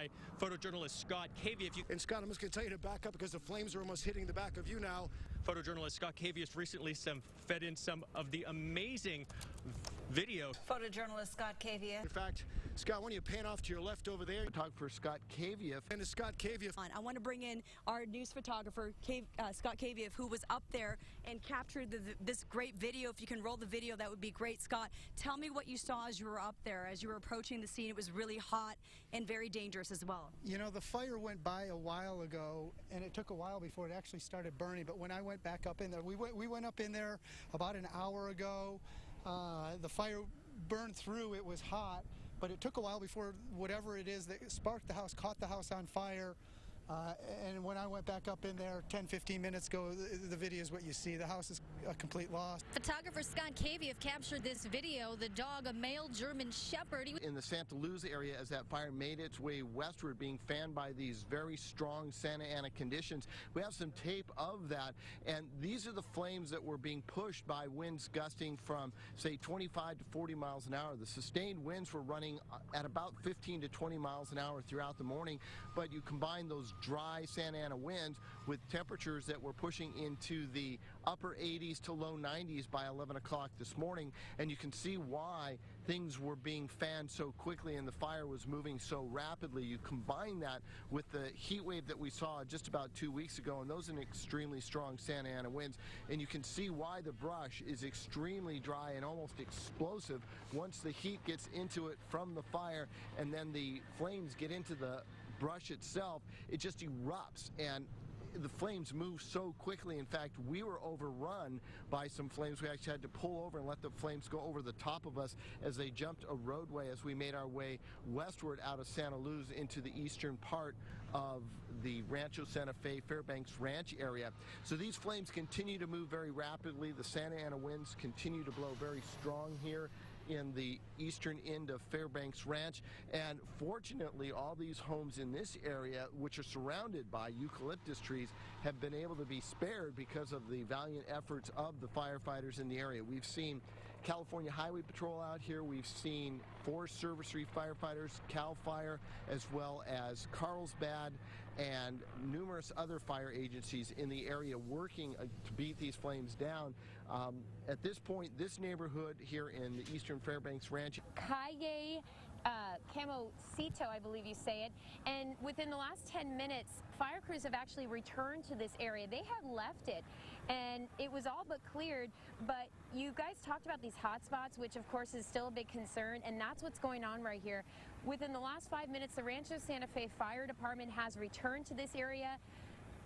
by photojournalist Scott Cavius. And Scott, I'm just going to tell you to back up because the flames are almost hitting the back of you now. Photojournalist Scott Cavius recently fed in some of the amazing video. Photojournalist Scott Cavius. In fact, Scott, why don't you pan off to your left over there? Photographer Scott Cavius. And it's Scott Cavius. I want to bring in our news photographer, Scott Cavius, who was up there and captured this great video. If you can roll the video, that would be great. Scott, tell me what you saw as you were up there, as you were approaching the scene. It was really hot and very dangerous as well. You know, the fire went by a while ago, and it took a while before it actually started burning. But when I went back up in there, we went up in there about an hour ago. The fire burned through. It was hot, but it took a while before whatever it is that sparked the house caught the house on fire. And when I went back up in there 10-15 minutes ago, the video is what you see. The house is a complete loss. Photographer Scott Cavius captured this video. The dog, a male German Shepherd. In the Santa Luz area, as that fire made its way westward, being fanned by these very strong Santa Ana conditions. We have some tape of that, and these are the flames that were being pushed by winds gusting from, say, 25 to 40 miles an hour. The sustained winds were running at about 15 to 20 miles an hour throughout the morning, but you combine those dry Santa Ana winds with temperatures that were pushing into the upper 80s to low 90s by 11 o'clock this morning, and you can see why things were being fanned so quickly and the fire was moving so rapidly. You combine that with the heat wave that we saw just about 2 weeks ago, and those are extremely strong Santa Ana winds, and you can see why the brush is extremely dry and almost explosive once the heat gets into it from the fire, and then the flames get into the brush itself. It just erupts, and the flames move so quickly. In fact, we were overrun by some flames. We actually had to pull over and let the flames go over the top of us as they jumped a roadway as we made our way westward out of Santa Luz into the eastern part of the Rancho Santa Fe Fairbanks Ranch area. So these flames continue to move very rapidly. The Santa Ana winds continue to blow very strong here in the eastern end of Fairbanks Ranch, and fortunately all these homes in this area, which are surrounded by eucalyptus trees, have been able to be spared because of the valiant efforts of the firefighters in the area. We've seen California Highway Patrol out here, we've seen Forest Service firefighters, CAL FIRE, as well as Carlsbad and numerous other fire agencies in the area working to beat these flames down. At this point, this neighborhood here in the eastern Fairbanks Ranch, Calle Camosito, I believe you say it, and within the last 10 minutes, fire crews have actually returned to this area. They had left it, and it was all but cleared, but you guys talked about these hot spots, which of course is still a big concern, and that's what's going on right here. Within the last 5 minutes, the Rancho Santa Fe Fire Department has returned to this area.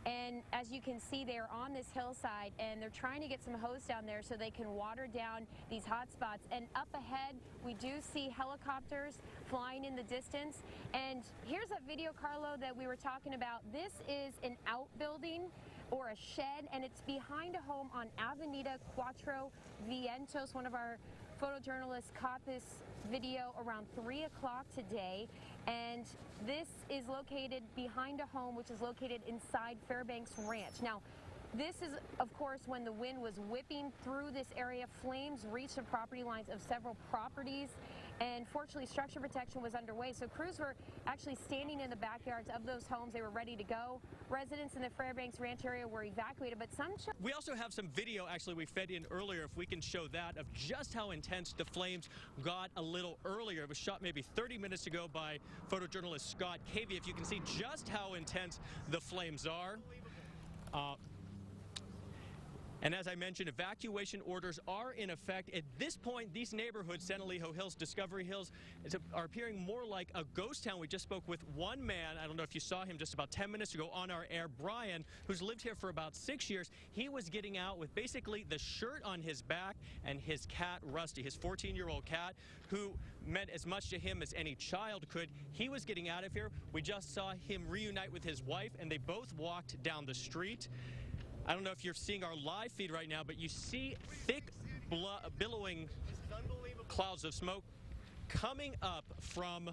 And as you can see, they're on this hillside, and they're trying to get some hose down there so they can water down these hot spots. And up ahead, we do see helicopters flying in the distance. And here's that video, Carlo, that we were talking about. This is an outbuilding or a shed, and it's behind a home on Avenida Cuatro Vientos. One of our photojournalists caught this video around 3 o'clock today, and this is located behind a home which is located inside Fairbanks Ranch. Now, this is, of course, when the wind was whipping through this area. Flames reached the property lines of several properties, and fortunately structure protection was underway, so crews were actually standing in the backyards of those homes. They were ready to go. Residents in the Fairbanks Ranch area were evacuated, but some... We also have some video, actually, we fed in earlier, if we can show that, of just how intense the flames got a little earlier. It was shot maybe 30 minutes ago by photojournalist Scott Cavius. You can see just how intense the flames are. And as I mentioned, evacuation orders are in effect. At this point, these neighborhoods, San Elijo Hills, Discovery Hills, are appearing more like a ghost town. We just spoke with one man, I don't know if you saw him just about 10 minutes ago on our air, Brian, who's lived here for about 6 years. He was getting out with basically the shirt on his back and his cat, Rusty, his 14-year-old cat, who meant as much to him as any child could. He was getting out of here. We just saw him reunite with his wife, and they both walked down the street. I don't know if you're seeing our live feed right now, but you see thick, billowing clouds of smoke coming up from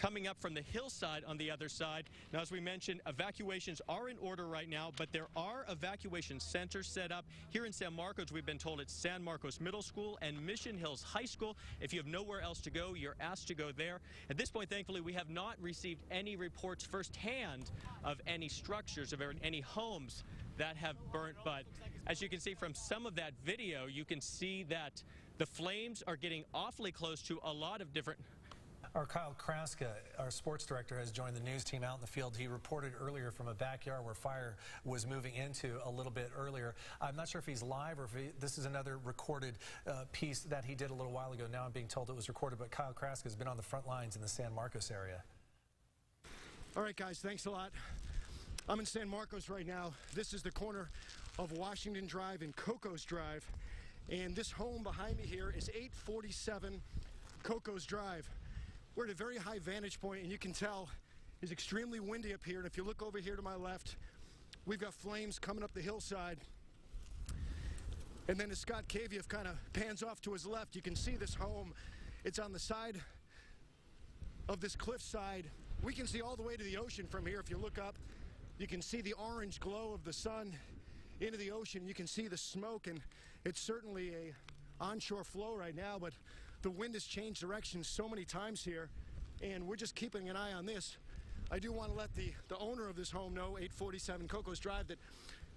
coming up from the hillside on the other side. Now, as we mentioned, evacuations are in order right now, but there are evacuation centers set up here in San Marcos. We've been told it's San Marcos Middle School and Mission Hills High School. If you have nowhere else to go, you're asked to go there. At this point, thankfully, we have not received any reports firsthand of any structures, of any homes that have burnt. But as you can see from some of that video, you can see that the flames are getting awfully close to a lot of different. Our Kyle Kraska, our sports director, has joined the news team out in the field. He reported earlier from a backyard where fire was moving into a little bit earlier. I'm not sure if he's live or if this is another recorded piece that he did a little while ago. Now I'm being told it was recorded, but Kyle Kraska has been on the front lines in the San Marcos area. All right, guys, thanks a lot. I'm in San Marcos right now. This is the corner of Washington Drive and Cocos Drive. And this home behind me here is 847 Cocos Drive. We're at a very high vantage point, and you can tell it's extremely windy up here. And if you look over here to my left, we've got flames coming up the hillside. And then as Scott Kaviev kind of pans off to his left, you can see this home. It's on the side of this cliffside. We can see all the way to the ocean from here. If you look up, you can see the orange glow of the sun into the ocean. You can see the smoke, and it's certainly a onshore flow right now, but the wind has changed directions so many times here, and we're just keeping an eye on this. I do want to let the owner of this home know, 847 Cocos Drive, that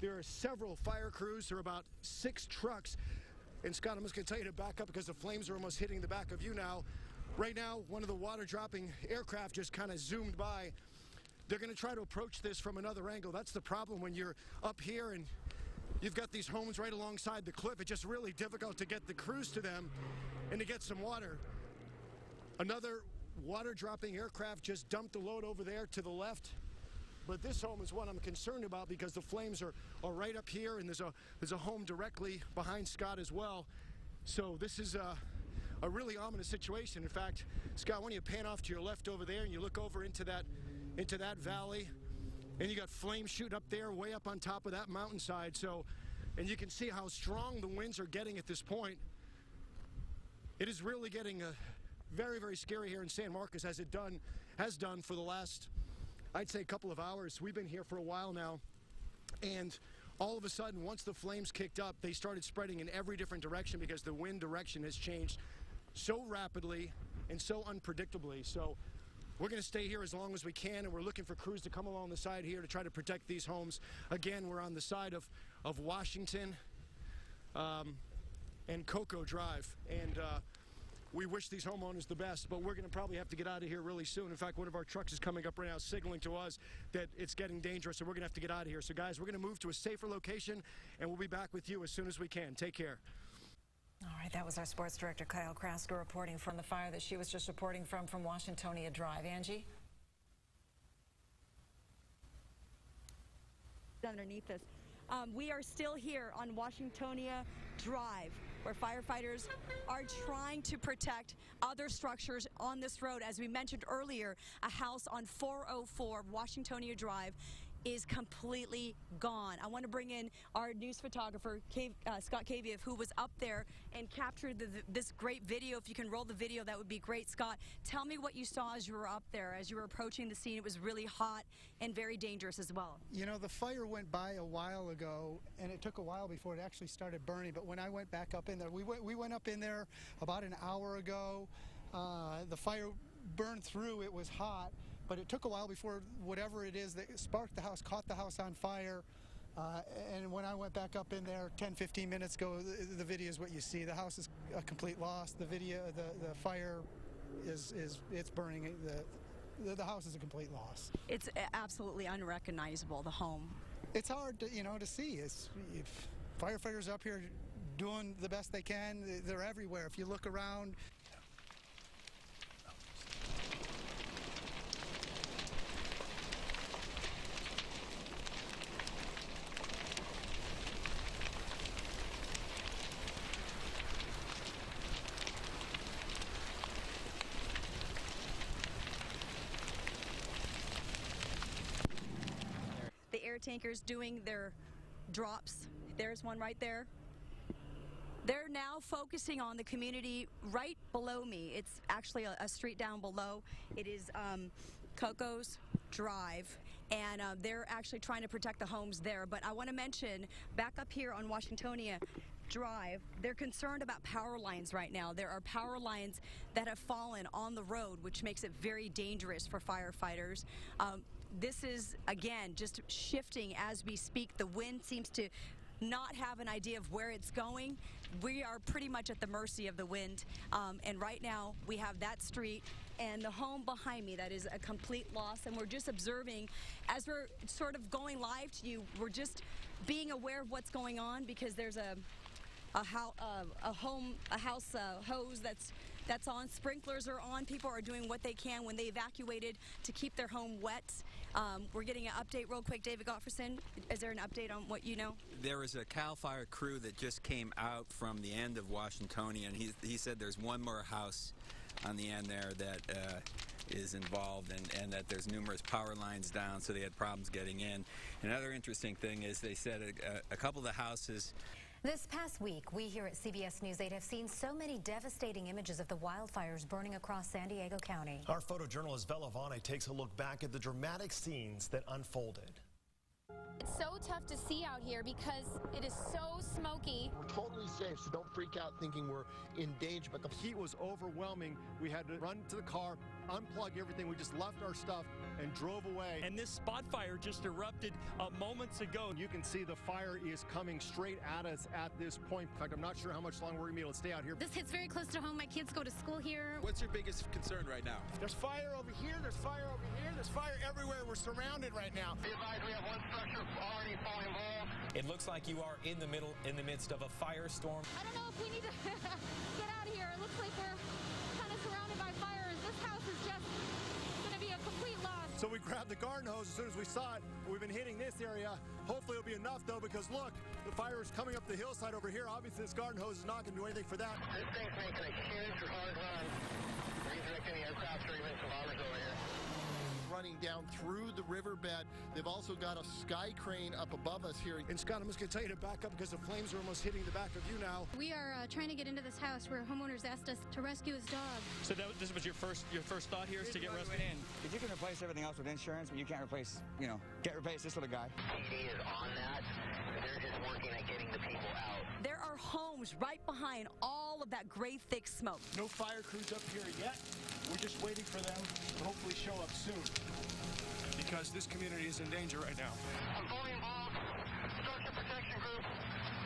there are several fire crews. There are about 6 trucks. And Scott, I'm just going to tell you to back up because the flames are almost hitting the back of you now. Right now, one of the water-dropping aircraft just kind of zoomed by. They're going to try to approach this from another angle. That's the problem when you're up here and you've got these homes right alongside the cliff. It's just really difficult to get the crews to them and to get some water. Another water-dropping aircraft just dumped a load over there to the left. But this home is one I'm concerned about because the flames are right up here, and there's a home directly behind Scott as well. So this is a really ominous situation. In fact, Scott, when you pan off to your left over there and you look over into that valley, and you got flames shooting up there way up on top of that mountainside. So, and you can see how strong the winds are getting at this point. It is really getting very, very scary here in San Marcos, as it has done for the last, I'd say, couple of hours. We've been here for a while now, and all of a sudden, once the flames kicked up, they started spreading in every different direction because the wind direction has changed so rapidly and so unpredictably. So we're going to stay here as long as we can, and we're looking for crews to come along the side here to try to protect these homes. Again, we're on the side of Washington and Coco Drive, and we wish these homeowners the best, but we're going to probably have to get out of here really soon. In fact, one of our trucks is coming up right now signaling to us that it's getting dangerous, so we're going to have to get out of here. So guys, we're going to move to a safer location, and we'll be back with you as soon as we can. Take care. All right, that was our sports director, Kyle Kraska, reporting from the fire that she was just reporting from Washingtonia Drive. Angie? Underneath us. We are still here on Washingtonia Drive, where firefighters are trying to protect other structures on this road. As we mentioned earlier, a house on 404 Washingtonia Drive is completely gone. I want to bring in our news photographer, Scott Kaviev, who was up there and captured this great video. If you can roll the video, that would be great. Scott, tell me what you saw as you were up there, as you were approaching the scene. It was really hot and very dangerous as well. You know, the fire went by a while ago, and it took a while before it actually started burning. But when I went back up in there, we went up in there about an hour ago. The fire burned through. It was hot. But it took a while before whatever it is that sparked the house caught the house on fire. And when I went back up in there 10, 15 minutes ago, the video is what you see. The house is a complete loss. The video, the fire it's burning. The house is a complete loss. It's absolutely unrecognizable, the home. It's hard to, to see. Firefighters up here doing the best they can. They're everywhere. If you look around. Air tankers doing their drops. There's one right there. They're now focusing on the community right below me. It's actually a street down below. It is Coco's Drive, and they're actually trying to protect the homes there. But I want to mention, back up here on Washingtonia Drive, they're concerned about power lines right now. There are power lines that have fallen on the road, which makes it very dangerous for firefighters. This is, again, just shifting as we speak. The wind seems to not have an idea of where it's going. We are pretty much at the mercy of the wind, and right now we have that street and the home behind me that is a complete loss, and we're just observing as we're sort of going live to you. We're just being aware of what's going on because there's a house hose that's on. Sprinklers are on. People are doing what they can when they evacuated to keep their home wet. We're getting an update real quick. David Gottfredson, is there an update on what you know? There was a CAL FIRE crew that just came out from the end of Washingtonia, and he said there's one more house on the end there that is involved, and that there's numerous power lines down, so they had problems getting in. Another interesting thing is they said a couple of the houses. This past week, we here at CBS News 8 have seen so many devastating images of the wildfires burning across San Diego County. Our photojournalist Bella Vane takes a look back at the dramatic scenes that unfolded. It's so tough to see out here because it is so smoky. We're totally safe, so don't freak out thinking we're in danger, but the heat was overwhelming. We had to run to the car, unplug everything. We just left our stuff and drove away. And this spot fire just erupted moments ago. You can see the fire is coming straight at us at this point. In fact, I'm not sure how much longer we're going to be able to stay out here. This hits very close to home. My kids go to school here. What's your biggest concern right now? There's fire over here, there's fire over here, there's fire everywhere. We're surrounded right now. Be advised, we have one structure already falling involved. It looks like you are in the midst of a firestorm. I don't know if we need to get out of here. It looks like we're kind of surrounded by fires. This house is just going to be a complete loss. So we grabbed the garden hose as soon as we saw it. We've been hitting this area. Hopefully it'll be enough, though, because look, the fire is coming up the hillside over here. Obviously, this garden hose is not going to do anything for that. This thing's making a huge hard run. Redirecting the aircraft or even some bombers over here. Running down through the riverbed. They've also got a sky crane up above us here. And Scott, I'm just going to tell you to back up because the flames are almost hitting the back of you now. We are trying to get into this house where homeowners asked us to rescue his dog. So this was your first thought here is to get rescued? If you can replace everything else with insurance, but you can't replace, can't replace this little guy. PD is on that. They're just working at getting the people out. There are homes right behind all of that gray, thick smoke. No fire crews up here yet. We're just waiting for them to hopefully show up soon because this community is in danger right now. I'm fully involved. Structure protection group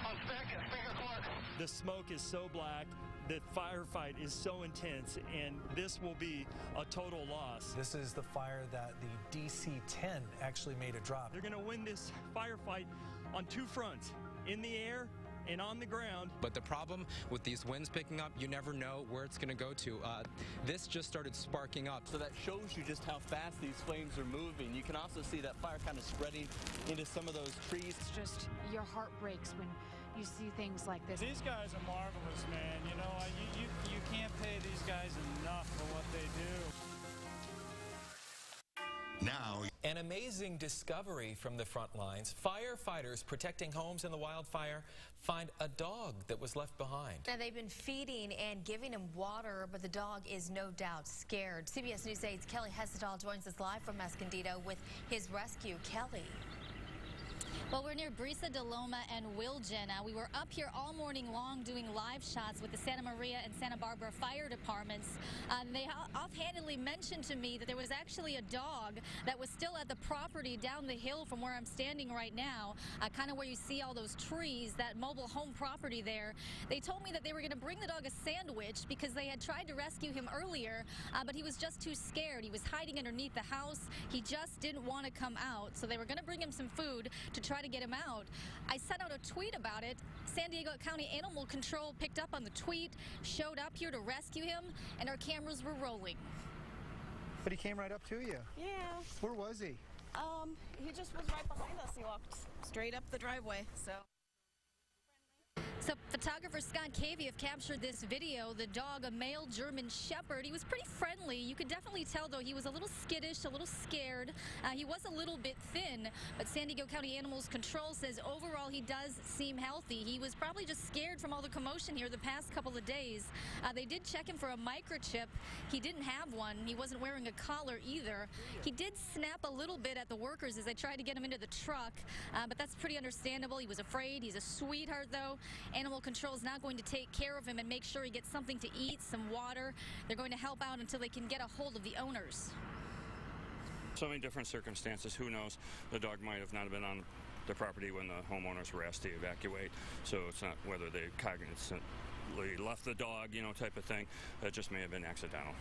on spec at Speaker Court. The smoke is so black. The firefight is so intense, and this will be a total loss. This is the fire that the DC-10 actually made a drop. They're going to win this firefight on two fronts, in the air and on the ground. But the problem with these winds picking up, you never know where it's going to go to. This just started sparking up. So that shows you just how fast these flames are moving. You can also see that fire kind of spreading into some of those trees. It's just your heart breaks when you see things like this. These guys are marvelous, man. You can't pay these guys enough for what they do. Now, an amazing discovery from the front lines. Firefighters protecting homes in the wildfire find a dog that was left behind. Now, they've been feeding and giving him water, but the dog is no doubt scared. CBS News 8's Kelly Hessedal joins us live from Escondido with his rescue. Kelly. Well, we're near Brisa de Loma and Wilgen. We were up here all morning long doing live shots with the Santa Maria and Santa Barbara fire departments. They offhandedly mentioned to me that there was actually a dog that was still at the property down the hill from where I'm standing right now, kind of where you see all those trees, that mobile home property there. They told me that they were going to bring the dog a sandwich because they had tried to rescue him earlier, but he was just too scared. He was hiding underneath the house. He just didn't want to come out, so they were going to bring him some food to try to get him out. I sent out a tweet about it. San Diego County Animal Control picked up on the tweet, showed up here to rescue him, and our cameras were rolling. But he came right up to you. Yeah. Where was he? He just was right behind us. He walked straight up the driveway, so. So photographer Scott Kavieff captured this video. The dog, a male German Shepherd, he was pretty friendly. You could definitely tell, though, he was a little skittish, a little scared. He was a little bit thin, but San Diego County Animals Control says overall he does seem healthy. He was probably just scared from all the commotion here the past couple of days. They did check him for a microchip. He didn't have one. He wasn't wearing a collar either. He did snap a little bit at the workers as they tried to get him into the truck, but that's pretty understandable. He was afraid. He's a sweetheart, though. Animal Control is not going to take care of him and make sure he gets something to eat, some water. They're going to help out until they can get a hold of the owners. So many different circumstances. Who knows? The dog might have not been on the property when the homeowners were asked to evacuate. So it's not whether they cognizantly left the dog, type of thing. It just may have been accidental.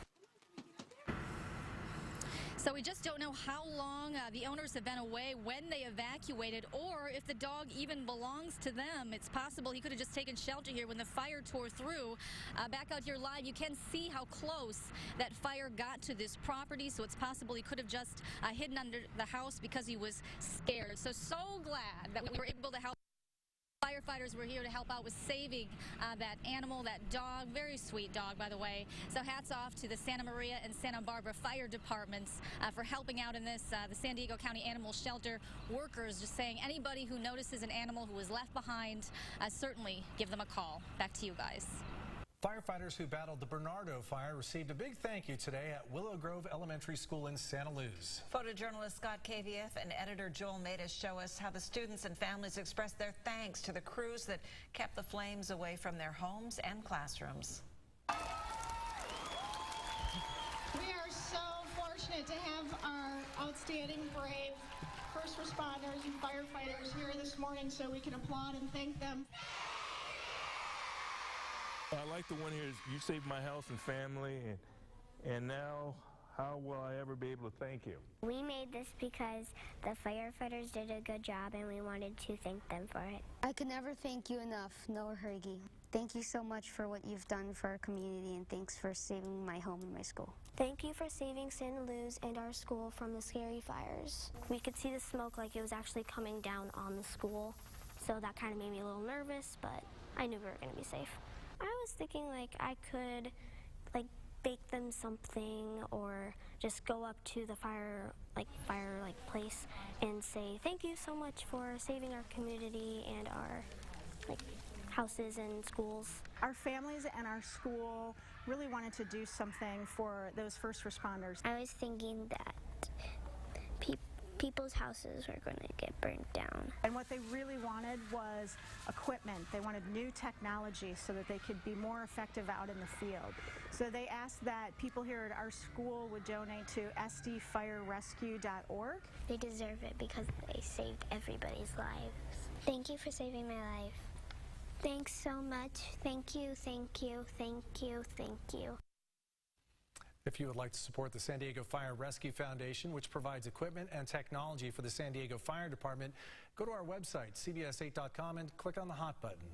So we just don't know how long the owners have been away, when they evacuated, or if the dog even belongs to them. It's possible he could have just taken shelter here when the fire tore through. Back out here live, you can see how close that fire got to this property, so it's possible he could have just hidden under the house because he was scared. So glad that we were able to help. Firefighters were here to help out with saving that animal, that dog. Very sweet dog, by the way. So hats off to the Santa Maria and Santa Barbara fire departments for helping out in this. The San Diego County Animal Shelter workers just saying anybody who notices an animal who is left behind, certainly give them a call. Back to you guys. Firefighters who battled the Bernardo fire received a big thank you today at Willow Grove Elementary School in Santa Luz. Photojournalist Scott Kavieff and editor Joel Matus show us how the students and families expressed their thanks to the crews that kept the flames away from their homes and classrooms. We are so fortunate to have our outstanding, brave first responders and firefighters here this morning so we can applaud and thank them. I like the one here is you saved my house and family, and now how will I ever be able to thank you? We made this because the firefighters did a good job and we wanted to thank them for it. I could never thank you enough, Noah Hergy. Thank you so much for what you've done for our community, and thanks for saving my home and my school. Thank you for saving Santa Luz and our school from the scary fires. We could see the smoke like it was actually coming down on the school, so that kind of made me a little nervous, but I knew we were going to be safe. I was thinking I could bake them something or just go up to the fire place and say thank you so much for saving our community and our houses and schools. Our families and our school really wanted to do something for those first responders. I was thinking that people's houses were going to get burnt down. And what they really wanted was equipment. They wanted new technology so that they could be more effective out in the field. So they asked that people here at our school would donate to sdfirerescue.org. They deserve it because they saved everybody's lives. Thank you for saving my life. Thanks so much. Thank you, thank you, thank you, thank you. If you would like to support the San Diego Fire Rescue Foundation, which provides equipment and technology for the San Diego Fire Department, go to our website, cbs8.com, and click on the Hot button.